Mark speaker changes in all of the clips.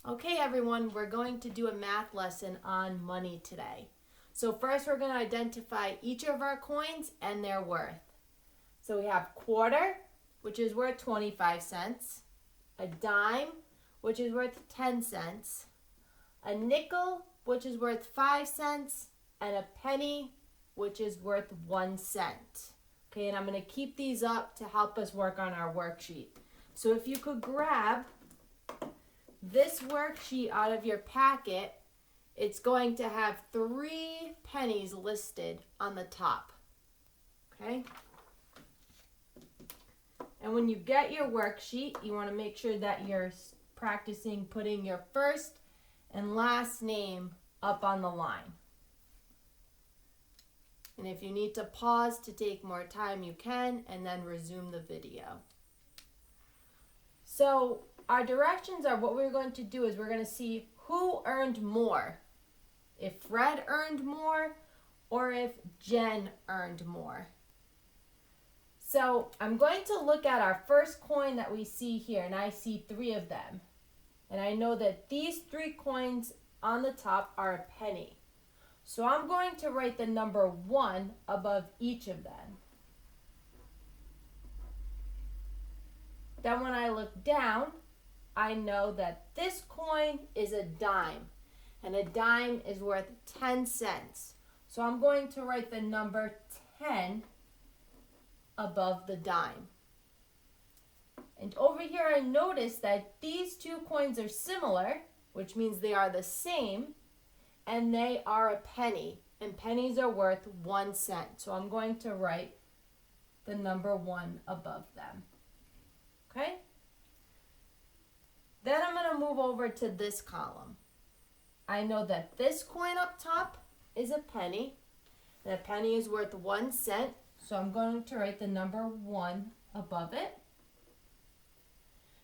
Speaker 1: Okay, everyone, we're going to do a math lesson on money today. So first we're going to identify each of our coins and their worth. So we have quarter, which is worth 25 cents, a dime, which is worth 10 cents, a nickel, which is worth 5 cents, and a penny, which is worth 1 cent. Okay, and I'm going to keep these up to help us work on our worksheet. So if you could grab this worksheet out of your packet, it's going to have 3 pennies listed on the top. Okay? And when you get your worksheet, you want to make sure that you're practicing putting your first and last name up on the line. And if you need to pause to take more time, you can, and then resume the video. So our directions are, what we're going to do is we're going to see who earned more. If Fred earned more or if Jen earned more. So I'm going to look at our first coin that we see here, and I see 3 of them. And I know that these 3 coins on the top are a penny. So I'm going to write the number 1 above each of them. Then when I look down, I know that this coin is a dime, and a dime is worth 10 cents. So I'm going to write the number 10 above the dime. And over here I notice that these 2 coins are similar, which means they are the same, and they are a penny, and pennies are worth 1 cent. So I'm going to write the number 1 above them. Okay? Then I'm going to move over to this column. I know that this coin up top is a penny, and a penny is worth 1 cent, so I'm going to write the number 1 above it.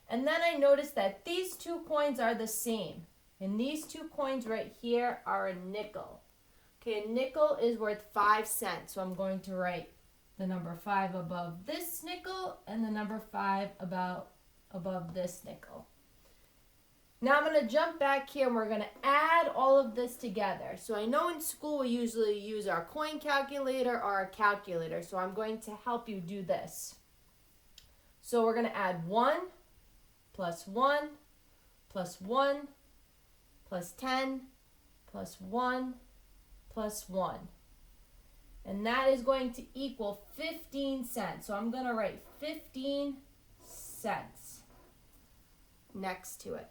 Speaker 1: And then I notice that these 2 coins are the same, and these 2 coins right here are a nickel. Okay, a nickel is worth 5 cents, so I'm going to write the number 5 above this nickel and the number 5 above this nickel. Now I'm going to jump back here and we're going to add all of this together. So I know in school we usually use our coin calculator or our calculator, so I'm going to help you do this. So we're going to add 1 plus 1 plus 1 plus 10 plus 1 plus 1. And that is going to equal 15 cents. So I'm going to write 15 cents next to it.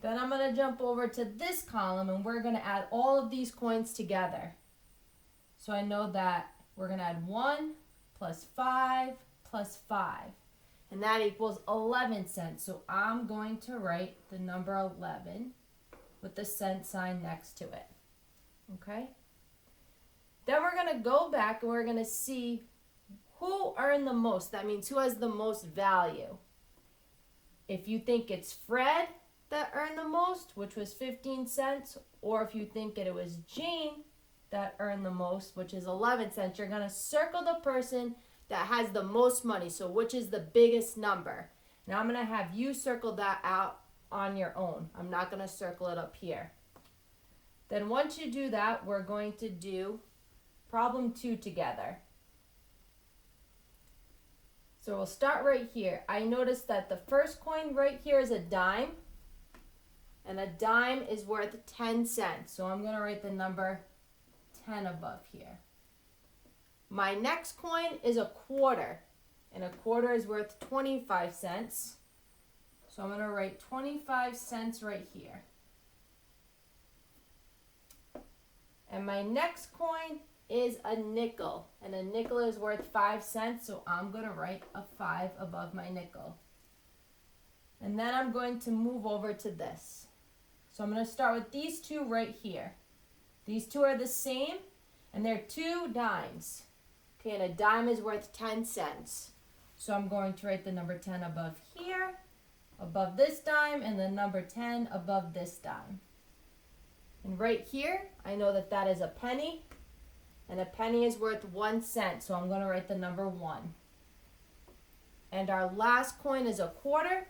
Speaker 1: Then I'm going to jump over to this column and we're going to add all of these coins together. So I know that we're going to add 1 plus 5 plus 5. And that equals 11 cents. So I'm going to write the number 11 with the cent sign next to it. Okay? Then we're going to go back and we're going to see who earned the most. That means who has the most value. If you think it's Fred that earned the most, which was 15 cents, or if you think it was Jane that earned the most, which is 11 cents, you're going to circle the person that has the most money, so which is the biggest number. Now I'm going to have you circle that out on your own. I'm not going to circle it up here. Then once you do that, we're going to do problem 2 together. So we'll start right here. I noticed that the first coin right here is a dime, and a dime is worth 10 cents. So I'm going to write the number 10 above here. My next coin is a quarter, and a quarter is worth 25 cents. So I'm going to write 25 cents right here. And my next coin is a nickel, and a nickel is worth 5 cents, so I'm going to write a 5 above my nickel. And then I'm going to move over to this. So I'm going to start with these 2 right here. These 2 are the same, and they're 2 dimes. Okay, and a dime is worth 10 cents. So I'm going to write the number 10 above here, above this dime, and the number 10 above this dime. And right here, I know that that is a penny, and a penny is worth 1 cent, so I'm going to write the number 1. And our last coin is a quarter,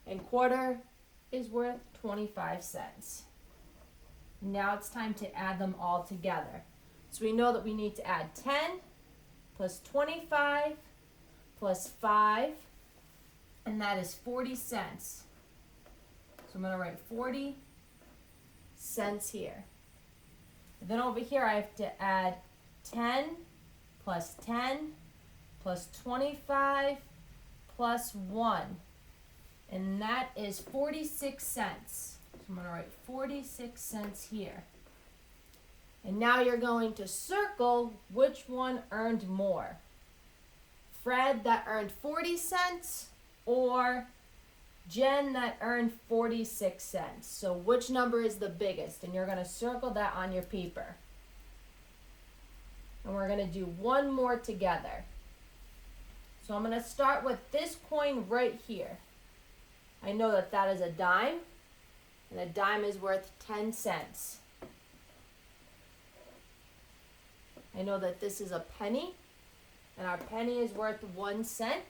Speaker 1: and quarter is worth 25 cents. Now it's time to add them all together. So we know that we need to add 10 plus 25 plus 5, and that is 40 cents. So I'm going to write 40 cents here. And then over here I have to add 10 plus 10 plus 25 plus 1, and that is 46 cents. So I'm going to write 46 cents here. And now you're going to circle which one earned more. Fred that earned 40 cents or Jen that earned 46 cents. So which number is the biggest? And you're going to circle that on your paper. And we're going to do one more together. So I'm going to start with this coin right here. I know that that is a dime, and a dime is worth 10 cents. I know that this is a penny, and our penny is worth 1 cent.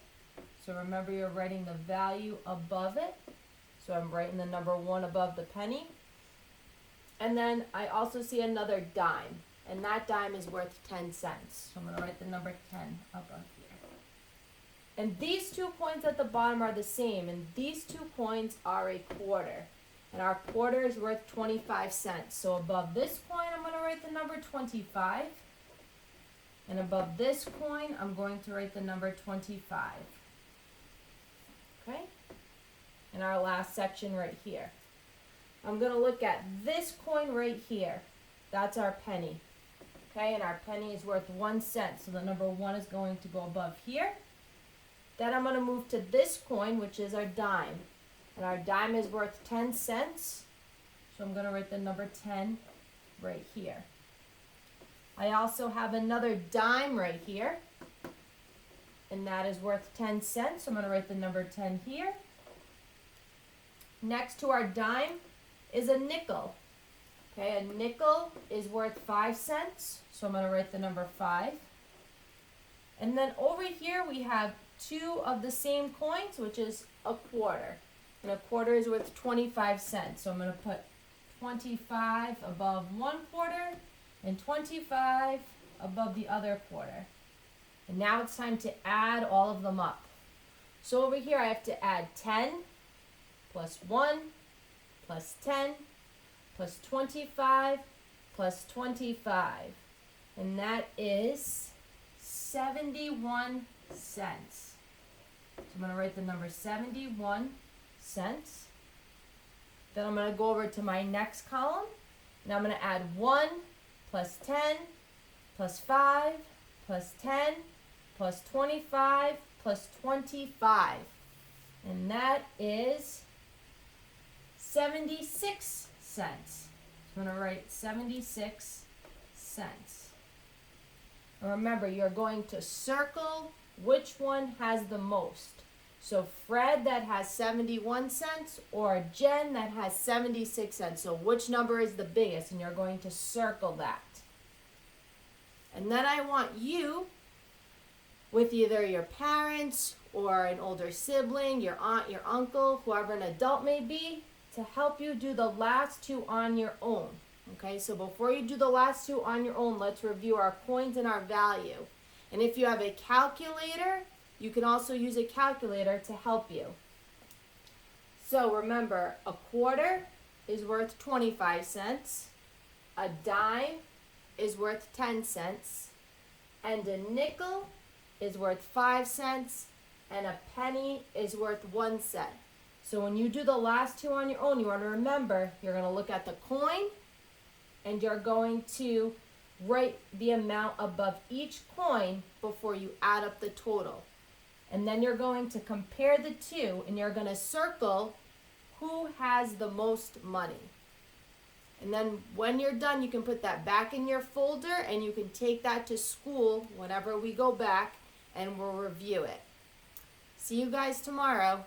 Speaker 1: So remember, you're writing the value above it. So I'm writing the number 1 above the penny. And then I also see another dime, and that dime is worth 10 cents. So I'm going to write the number 10 above here. And these 2 coins at the bottom are the same, and these 2 coins are a quarter. And our quarter is worth 25 cents. So above this coin, I'm going to write the number 25. And above this coin, I'm going to write the number 25. Okay? And our last section right here. I'm going to look at this coin right here. That's our penny. Okay? And our penny is worth 1 cent. So the number 1 is going to go above here. Then I'm going to move to this coin, which is our dime. And our dime is worth 10 cents. So I'm going to write the number 10 right here. I also have another dime right here, and that is worth 10 cents. So I'm going to write the number 10 here. Next to our dime is a nickel. Okay, a nickel is worth 5 cents. So I'm going to write the number 5. And then over here we have 2 of the same coins, which is a quarter. And a quarter is worth 25 cents. So I'm going to put 25 above 1 quarter and 25 above the other quarter. And now it's time to add all of them up. So over here I have to add 10 plus 1 plus 10 plus 25 plus 25. And that is 71 cents. So I'm going to write the number 71 cents. Then I'm going to go over to my next column. Now I'm going to add 1 plus 10 plus 5 plus 10 plus 25 plus 25. And that is 76 cents. So I'm going to write 76 cents. And remember, you're going to circle which one has the most. So Fred that has 71 cents or Jen that has 76 cents. So which number is the biggest? And you're going to circle that. And then I want you, with either your parents or an older sibling, your aunt, your uncle, whoever an adult may be, to help you do the last 2 on your own. Okay, so before you do the last 2 on your own, let's review our coins and our value. And if you have a calculator, you can also use a calculator to help you. So remember, a quarter is worth 25 cents, a dime is worth 10 cents, and a nickel is worth 5 cents, and a penny is worth 1 cent. So when you do the last 2 on your own, you want to remember, you're going to look at the coin, and you're going to write the amount above each coin before you add up the total. And then you're going to compare the 2, and you're going to circle who has the most money. And then when you're done, you can put that back in your folder, and you can take that to school whenever we go back, and we'll review it. See you guys tomorrow.